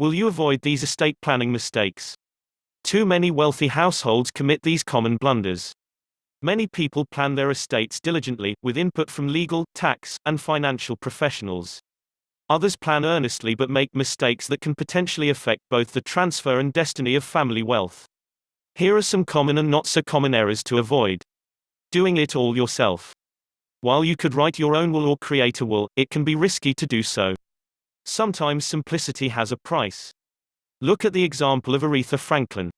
Will you avoid these estate planning mistakes? Too many wealthy households commit these common blunders. Many people plan their estates diligently, with input from legal, tax, and financial professionals. Others plan earnestly but make mistakes that can potentially affect both the transfer and destiny of family wealth. Here are some common and not so common errors to avoid. Doing it all yourself. While you could write your own will or create a will, it can be risky to do so. Sometimes simplicity has a price. Look at the example of Aretha Franklin.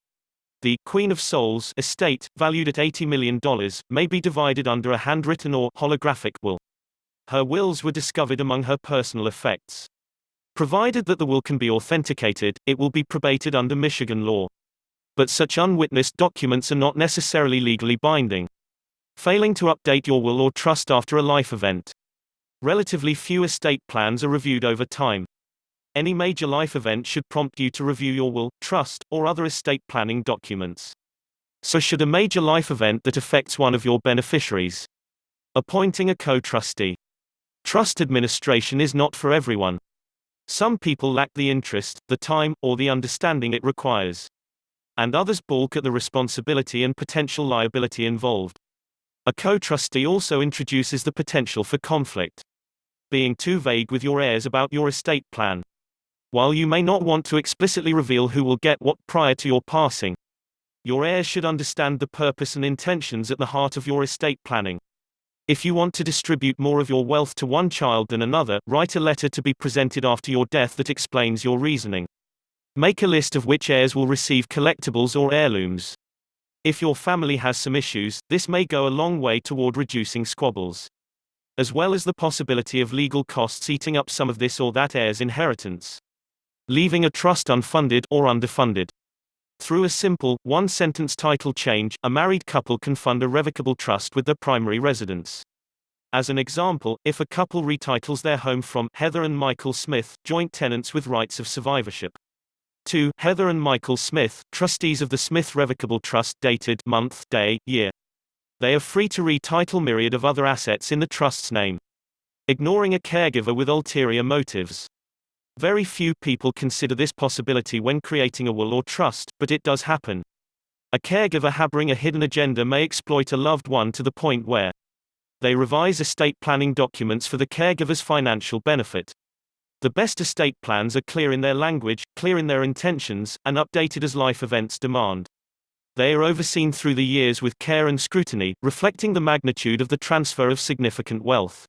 The Queen of Souls estate, valued at $80 million, may be divided under a handwritten or holographic will. Her wills were discovered among her personal effects. Provided that the will can be authenticated, it will be probated under Michigan law. But such unwitnessed documents are not necessarily legally binding. Failing to update your will or trust after a life event. Relatively few estate plans are reviewed over time. Any major life event should prompt you to review your will, trust, or other estate planning documents. So should a major life event that affects one of your beneficiaries. Appointing a co-trustee. Trust administration is not for everyone. Some people lack the interest, the time, or the understanding it requires. And others balk at the responsibility and potential liability involved. A co-trustee also introduces the potential for conflict. Being too vague with your heirs about your estate plan. While you may not want to explicitly reveal who will get what prior to your passing, your heirs should understand the purpose and intentions at the heart of your estate planning. If you want to distribute more of your wealth to one child than another, write a letter to be presented after your death that explains your reasoning. Make a list of which heirs will receive collectibles or heirlooms. If your family has some issues, this may go a long way toward reducing squabbles. As well as the possibility of legal costs eating up some of this or that heir's inheritance. Leaving a trust unfunded or underfunded. Through a simple, one-sentence title change, a married couple can fund a revocable trust with their primary residence. As an example, if a couple retitles their home from Heather and Michael Smith, joint tenants with rights of survivorship, to Heather and Michael Smith, trustees of the Smith Revocable Trust dated month, day, year. They are free to retitle myriad of other assets in the trust's name. Ignoring a caregiver with ulterior motives. Very few people consider this possibility when creating a will or trust, but it does happen. A caregiver harboring a hidden agenda may exploit a loved one to the point where they revise estate planning documents for the caregiver's financial benefit. The best estate plans are clear in their language, clear in their intentions, and updated as life events demand. They are overseen through the years with care and scrutiny, reflecting the magnitude of the transfer of significant wealth.